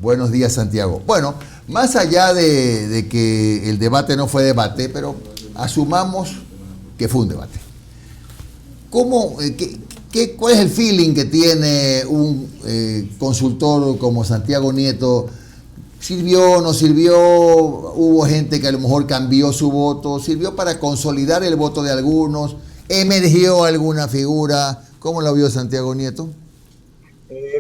Buenos días, Santiago. Bueno, más allá de que el debate no fue debate, pero asumamos que fue un debate. ¿Cuál es el feeling que tiene un consultor como Santiago Nieto? ¿Sirvió, no sirvió? ¿Hubo gente que a lo mejor cambió su voto? ¿Sirvió para consolidar el voto de algunos? ¿Emergió alguna figura? ¿Cómo lo vio Santiago Nieto?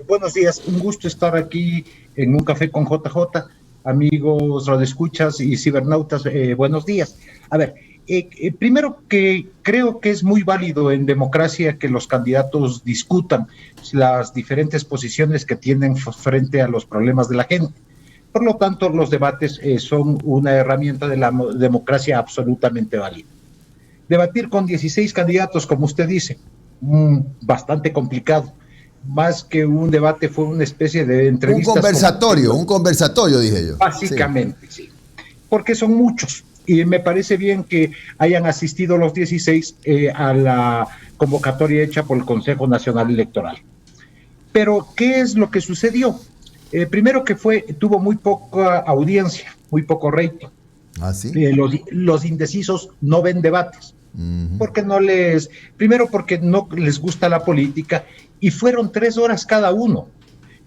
Buenos días, un gusto estar aquí en un café con JJ, amigos radioescuchas y cibernautas, buenos días. A ver, primero que creo que es muy válido en democracia que los candidatos discutan las diferentes posiciones que tienen frente a los problemas de la gente. Por lo tanto, los debates son una herramienta de la democracia absolutamente válida. Debatir con 16 candidatos, como usted dice, bastante complicado. Más que un debate, fue una especie de entrevista. Un conversatorio, dije yo. Básicamente, sí. Porque son muchos. Y me parece bien que hayan asistido los 16 a la convocatoria hecha por el Consejo Nacional Electoral. Pero, ¿qué es lo que sucedió? Primero que tuvo muy poca audiencia, muy poco rating. ¿Ah, sí? Los indecisos no ven debates. Porque primero porque no les gusta la política, y fueron 3 horas cada uno.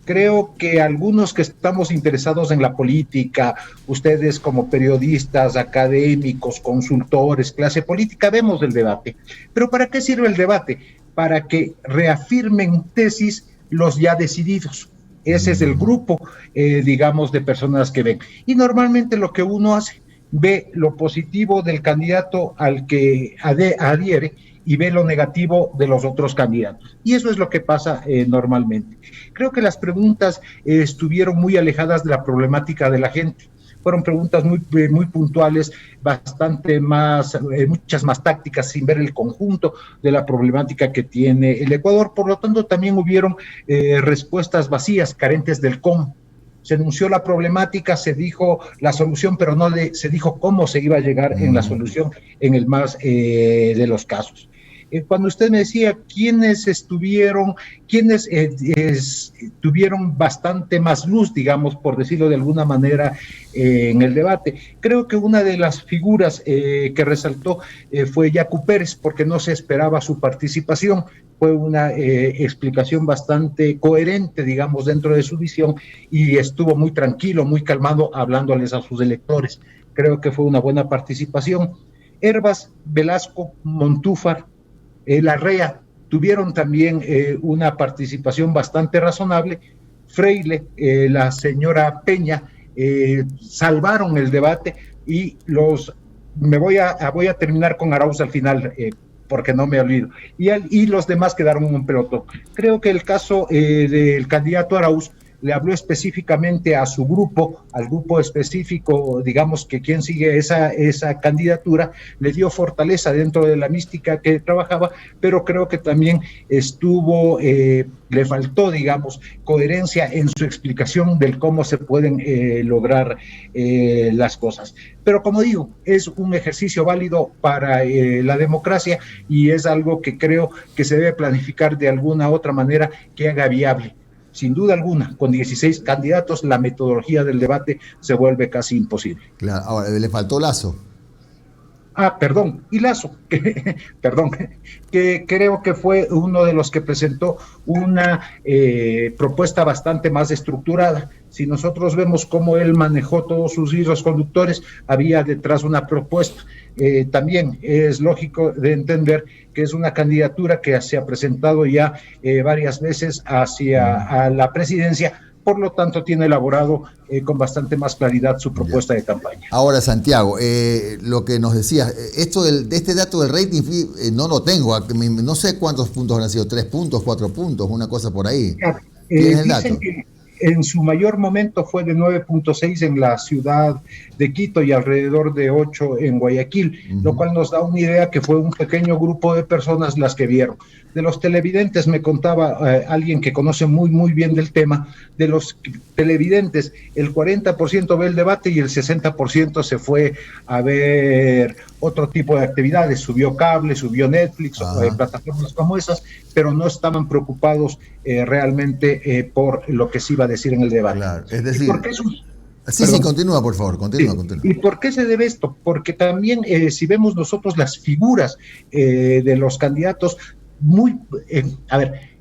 Creo que algunos que estamos interesados en la política, ustedes como periodistas, académicos, consultores, clase política, vemos el debate. Pero ¿para qué sirve el debate? Para que reafirmen tesis los ya decididos. Ese es el grupo, digamos, de personas que ven. Y normalmente lo que uno hace, ve lo positivo del candidato al que adhiere y ve lo negativo de los otros candidatos. Y eso es lo que pasa normalmente. Creo que las preguntas estuvieron muy alejadas de la problemática de la gente. Fueron preguntas muy puntuales, muchas más tácticas, sin ver el conjunto de la problemática que tiene el Ecuador. Por lo tanto, también hubieron respuestas vacías, carentes del cómo. Se anunció la problemática, se dijo la solución, pero no se dijo cómo se iba a llegar en la solución en el más de los casos. Cuando usted me decía quiénes tuvieron bastante más luz, digamos, por decirlo de alguna manera, en el debate, creo que una de las figuras que resaltó fue Yacu Pérez, porque no se esperaba su participación. Fue una explicación bastante coherente, digamos, dentro de su visión, y estuvo muy tranquilo, muy calmado, hablándoles a sus electores. Creo que fue una buena participación. Hervas, Velasco, Montúfar, Larrea tuvieron también una participación bastante razonable. Freile, la señora Peña, salvaron el debate, y voy a terminar con Arauz al final, porque no me olvido, y los demás quedaron en un pelotón. Creo que el caso del candidato Arauz le habló específicamente a su grupo, al grupo específico, digamos, que quien sigue esa candidatura, le dio fortaleza dentro de la mística que trabajaba, pero creo que también le faltó, digamos, coherencia en su explicación del cómo se pueden lograr las cosas. Pero como digo, es un ejercicio válido para la democracia, y es algo que creo que se debe planificar de alguna otra manera que haga viable. Sin duda alguna, con 16 candidatos, la metodología del debate se vuelve casi imposible. Claro, ahora, le faltó Lasso. Y Lasso, que creo que fue uno de los que presentó una propuesta bastante más estructurada. Si nosotros vemos cómo él manejó todos sus hilos conductores, había detrás una propuesta. También es lógico de entender que es una candidatura que se ha presentado ya varias veces a la presidencia. Por lo tanto, tiene elaborado con bastante más claridad su propuesta de campaña. Ahora, Santiago, lo que nos decías, de este dato del rating, no lo tengo, no sé cuántos puntos han sido, 3 puntos, 4 puntos, una cosa por ahí. ¿Tienes el dato? Que en su mayor momento fue de 9.6 en la ciudad de Quito y alrededor de 8 en Guayaquil, lo cual nos da una idea que fue un pequeño grupo de personas las que vieron. De los televidentes, me contaba alguien que conoce muy bien del tema, de los televidentes, el 40% ve el debate y el 60% se fue a ver otro tipo de actividades, subió cable, subió Netflix, plataformas como esas, pero no estaban preocupados realmente por lo que se iba a decir en el debate. Claro, es decir... Sí, continúa, por favor, continúa. ¿Y por qué se debe esto? Porque también si vemos nosotros las figuras de los candidatos,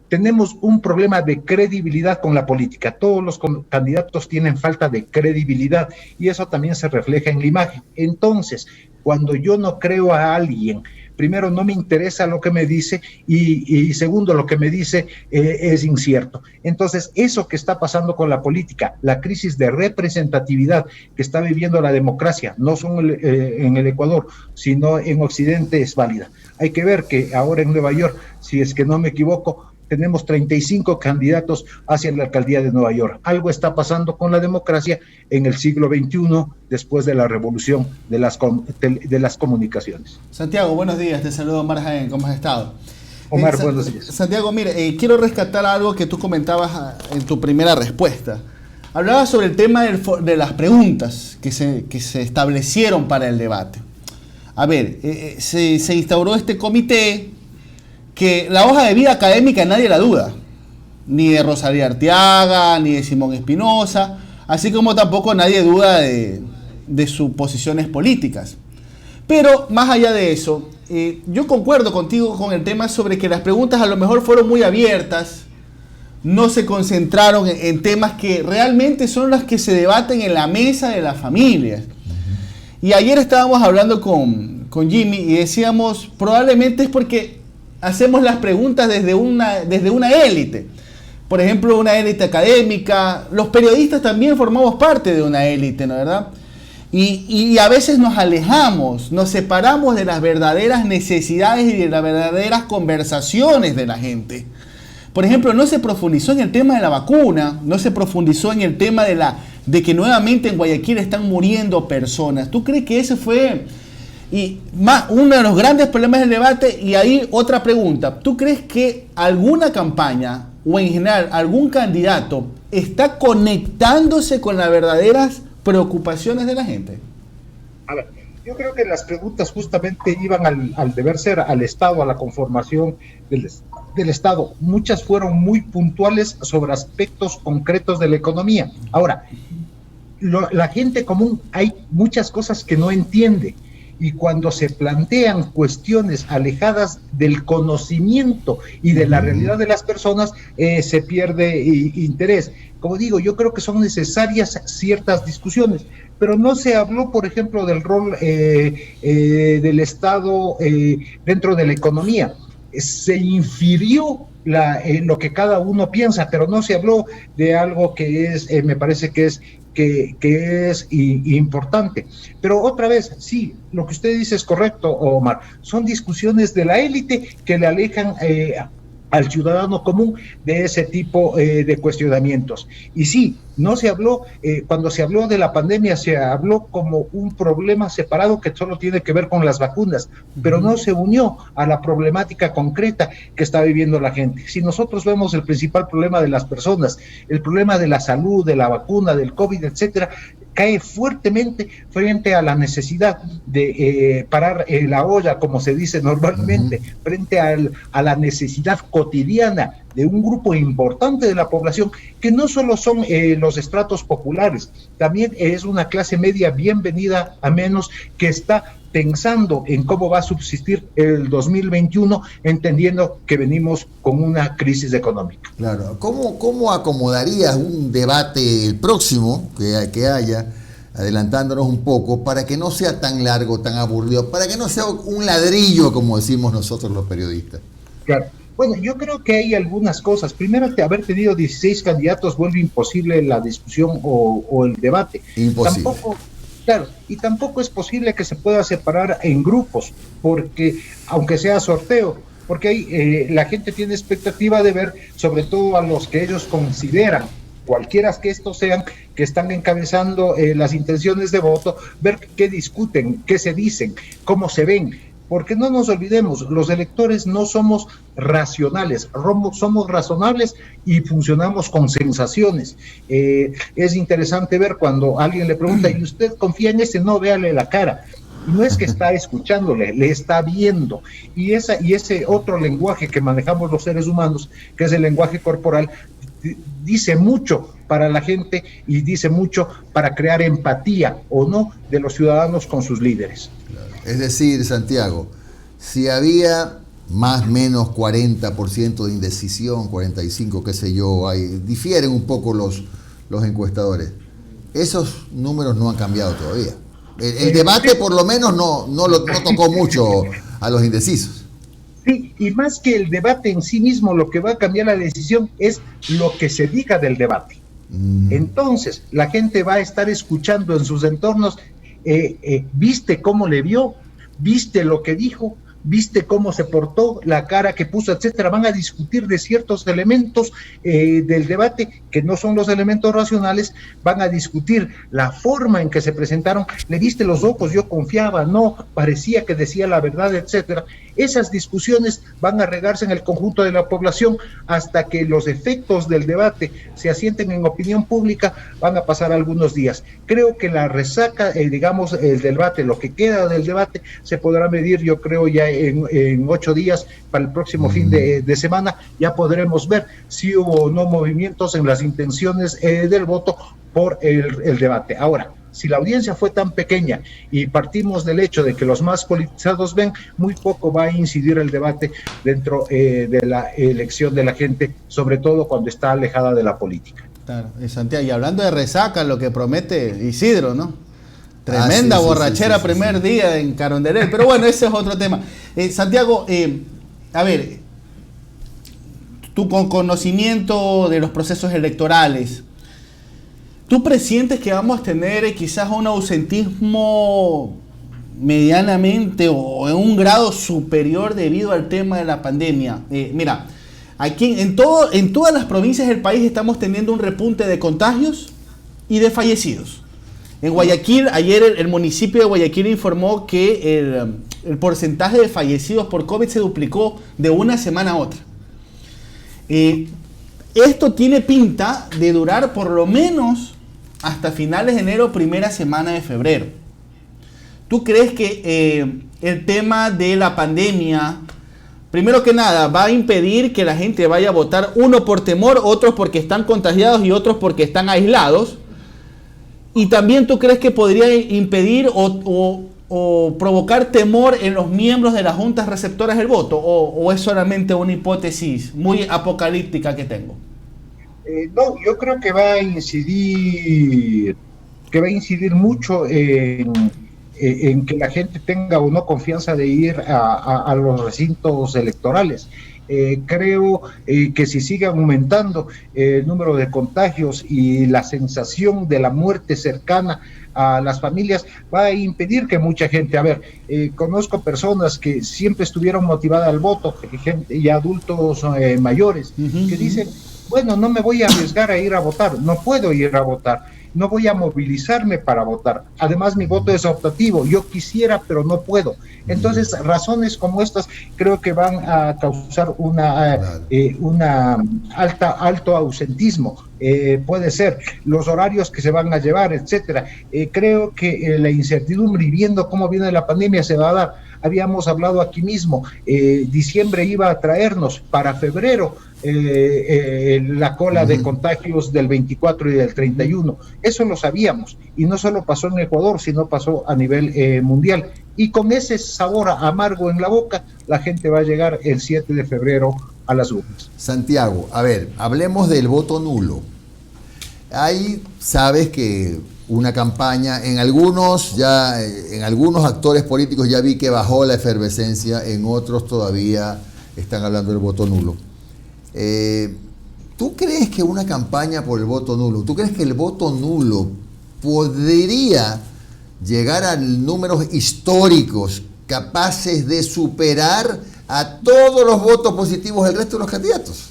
tenemos un problema de credibilidad con la política. Todos los candidatos tienen falta de credibilidad y eso también se refleja en la imagen. Entonces, cuando yo no creo a alguien, primero, no me interesa lo que me dice y segundo, lo que me dice es incierto. Entonces, eso que está pasando con la política, la crisis de representatividad que está viviendo la democracia, no solo en el Ecuador, sino en Occidente, es válida. Hay que ver que ahora en Nueva York, si es que no me equivoco, tenemos 35 candidatos hacia la alcaldía de Nueva York. Algo está pasando con la democracia en el siglo XXI, después de la revolución de las comunicaciones. Santiago, buenos días. Te saludo, Omar Jaén. ¿Cómo has estado? Omar, buenos días. Santiago, mire, quiero rescatar algo que tú comentabas en tu primera respuesta. Hablabas sobre el tema de las preguntas que se establecieron para el debate. A ver, se instauró este comité que la hoja de vida académica nadie la duda, ni de Rosalía Arteaga, ni de Simón Espinosa, así como tampoco nadie duda de sus posiciones políticas. Pero más allá de eso, yo concuerdo contigo con el tema sobre que las preguntas a lo mejor fueron muy abiertas, no se concentraron en temas que realmente son las que se debaten en la mesa de las familias. Y ayer estábamos hablando con Jimmy y decíamos, probablemente es porque hacemos las preguntas desde una élite. Por ejemplo, una élite académica. Los periodistas también formamos parte de una élite, ¿no es verdad? Y a veces nos alejamos, nos separamos de las verdaderas necesidades y de las verdaderas conversaciones de la gente. Por ejemplo, no se profundizó en el tema de la vacuna, no se profundizó en el tema de que nuevamente en Guayaquil están muriendo personas. ¿Tú crees que ese fue uno de los grandes problemas del debate? Y ahí otra pregunta. ¿Tú crees que alguna campaña o en general algún candidato está conectándose con las verdaderas preocupaciones de la gente? A ver, yo creo que las preguntas justamente iban al deber ser, al Estado, a la conformación del Estado. Muchas fueron muy puntuales sobre aspectos concretos de la economía. Ahora, la gente común, hay muchas cosas que no entiende. Y cuando se plantean cuestiones alejadas del conocimiento y de la realidad de las personas, se pierde interés. Como digo, yo creo que son necesarias ciertas discusiones, pero no se habló, por ejemplo, del rol del Estado dentro de la economía. Se infirió lo que cada uno piensa, pero no se habló de algo que es, me parece que es importante. Pero otra vez, sí, lo que usted dice es correcto, Omar. Son discusiones de la élite que le alejan al ciudadano común de ese tipo de cuestionamientos. Y sí, no se habló, cuando se habló de la pandemia, se habló como un problema separado que solo tiene que ver con las vacunas, pero no se unió a la problemática concreta que está viviendo la gente. Si nosotros vemos el principal problema de las personas, el problema de la salud, de la vacuna, del COVID, etcétera, cae fuertemente frente a la necesidad de parar la olla, como se dice normalmente, frente a la necesidad cotidiana de un grupo importante de la población, que no solo son los estratos populares, también es una clase media bienvenida, a menos que está pensando en cómo va a subsistir el 2021, entendiendo que venimos con una crisis económica. Claro, ¿cómo acomodarías un debate el próximo que haya, adelantándonos un poco, para que no sea tan largo, tan aburrido, para que no sea un ladrillo, como decimos nosotros los periodistas? Claro. Bueno, yo creo que hay algunas cosas. Primero, haber tenido 16 candidatos vuelve imposible la discusión o el debate. Imposible. Tampoco es posible que se pueda separar en grupos, porque aunque sea sorteo, porque la gente tiene expectativa de ver, sobre todo a los que ellos consideran, cualquiera que estos sean, que están encabezando las intenciones de voto, ver qué discuten, qué se dicen, cómo se ven. Porque no nos olvidemos, los electores no somos racionales, somos razonables y funcionamos con sensaciones. Es interesante ver cuando alguien le pregunta, ¿y usted confía en ese? No, véale la cara. No es que está escuchándole, le está viendo. Y ese otro lenguaje que manejamos los seres humanos, que es el lenguaje corporal, dice mucho para la gente y dice mucho para crear empatía o no de los ciudadanos con sus líderes. Es decir, Santiago, si había más o menos 40% de indecisión, 45%, qué sé yo, difieren un poco los encuestadores. Esos números no han cambiado todavía. El debate por lo menos no tocó mucho a los indecisos. Sí, y más que el debate en sí mismo, lo que va a cambiar la decisión es lo que se diga del debate. Entonces, la gente va a estar escuchando en sus entornos, ¿viste cómo le vio? ¿Viste lo que dijo? ¿Viste cómo se portó, la cara que puso, etcétera? Van a discutir de ciertos elementos del debate que no son los elementos racionales, van a discutir la forma en que se presentaron. ¿Le viste los ojos? Yo confiaba, no, parecía que decía la verdad, etcétera. Esas discusiones van a regarse en el conjunto de la población hasta que los efectos del debate se asienten en opinión pública. Van a pasar algunos días. Creo que la resaca, digamos, el debate, lo que queda del debate, se podrá medir, yo creo, ya en 8 días, para el próximo fin de semana. Ya podremos ver si hubo o no movimientos en las intenciones del voto por el debate. Ahora, si la audiencia fue tan pequeña y partimos del hecho de que los más politizados ven, muy poco va a incidir el debate dentro de la elección de la gente, sobre todo cuando está alejada de la política. Claro, Santiago, y hablando de resaca, lo que promete Isidro, ¿no? Tremenda borrachera primer día en Carondelet, pero bueno, ese es otro tema. Santiago, a ver, tú con conocimiento de los procesos electorales, ¿tú presientes que vamos a tener quizás un ausentismo medianamente o en un grado superior debido al tema de la pandemia? Mira, aquí en todas las provincias del país estamos teniendo un repunte de contagios y de fallecidos. En Guayaquil, ayer el municipio de Guayaquil informó que el porcentaje de fallecidos por COVID se duplicó de una semana a otra. Esto tiene pinta de durar por lo menos hasta finales de enero, primera semana de febrero. ¿Tú crees que el tema de la pandemia, primero que nada, va a impedir que la gente vaya a votar, uno por temor, otros porque están contagiados y otros porque están aislados? ¿Y también tú crees que podría impedir o provocar temor en los miembros de las juntas receptoras del voto? ¿O es solamente una hipótesis muy apocalíptica que tengo? No, yo creo que va a incidir mucho en que la gente tenga o no confianza de ir a los recintos electorales. Creo que si sigue aumentando el número de contagios y la sensación de la muerte cercana a las familias, va a impedir que mucha gente, conozco personas que siempre estuvieron motivadas al voto, gente y adultos mayores, que dicen, bueno, no me voy a arriesgar a ir a votar, no puedo ir a votar, no voy a movilizarme para votar, además mi voto es optativo, yo quisiera pero no puedo. Entonces razones como estas creo que van a causar una alto ausentismo. Puede ser los horarios que se van a llevar, etcétera. Creo que la incertidumbre y viendo cómo viene la pandemia se va a dar. Habíamos hablado aquí mismo, diciembre iba a traernos para febrero la cola de contagios del 24 y del 31. Eso lo sabíamos, y no solo pasó en Ecuador, sino pasó a nivel mundial. Y con ese sabor amargo en la boca, la gente va a llegar el 7 de febrero a las urnas. Santiago, a ver, hablemos del voto nulo. Ahí sabes que una campaña, en algunos actores políticos ya vi que bajó la efervescencia, en otros todavía están hablando del voto nulo. ¿Tú crees que una campaña por el voto nulo, tú crees que el voto nulo podría llegar a números históricos capaces de superar a todos los votos positivos del resto de los candidatos?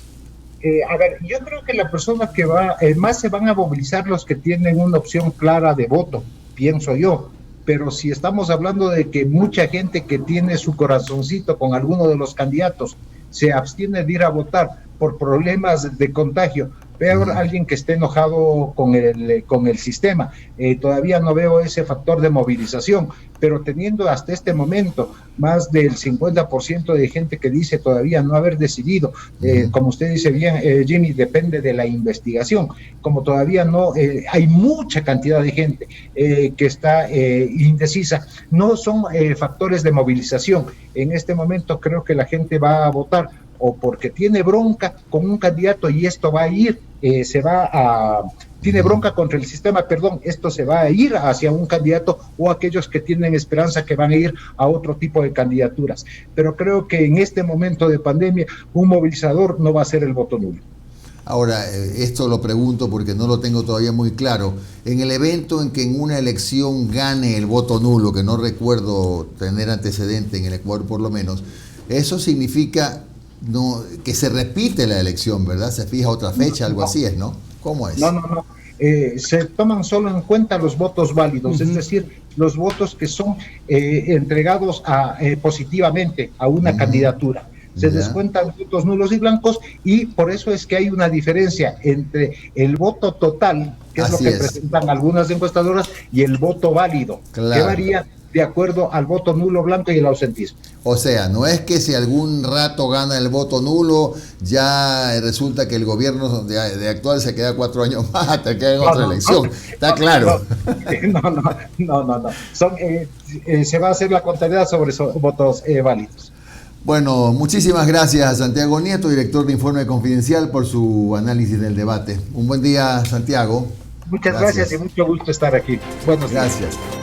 Yo creo que la persona que va, más se van a movilizar los que tienen una opción clara de voto, pienso yo. Pero si estamos hablando de que mucha gente que tiene su corazoncito con alguno de los candidatos se abstiene de ir a votar por problemas de contagio, veo a alguien que esté enojado con el sistema. Todavía no veo ese factor de movilización, pero teniendo hasta este momento más del 50% de gente que dice todavía no haber decidido, como usted dice bien, Jimmy, depende de la investigación. Como todavía no, hay mucha cantidad de gente que está indecisa, no son factores de movilización. En este momento creo que la gente va a votar o porque tiene bronca con un candidato y esto va a ir, tiene bronca contra el sistema, esto se va a ir hacia un candidato, o aquellos que tienen esperanza que van a ir a otro tipo de candidaturas. Pero creo que en este momento de pandemia, un movilizador no va a ser el voto nulo. Ahora, esto lo pregunto porque no lo tengo todavía muy claro. En el evento en que en una elección gane el voto nulo, que no recuerdo tener antecedente en el Ecuador por lo menos, eso significa que se repite la elección, ¿verdad? Se fija otra fecha, algo así es, ¿no? ¿Cómo es? No. Se toman solo en cuenta los votos válidos, es decir, los votos que son entregados positivamente a una candidatura. Se descuentan votos nulos y blancos, y por eso es que hay una diferencia entre el voto total, que es lo que presentan algunas encuestadoras, y el voto válido, que varía de acuerdo al voto nulo, blanco y el ausentismo. O sea, no es que si algún rato gana el voto nulo, ya resulta que el gobierno de actual se queda 4 años más hasta que haga otra elección. Está claro. No. Se va a hacer la contabilidad sobre esos votos válidos. Bueno, muchísimas gracias a Santiago Nieto, director de Informe Confidencial, por su análisis del debate. Un buen día, Santiago. Muchas gracias y mucho gusto estar aquí. Buenos días. Gracias.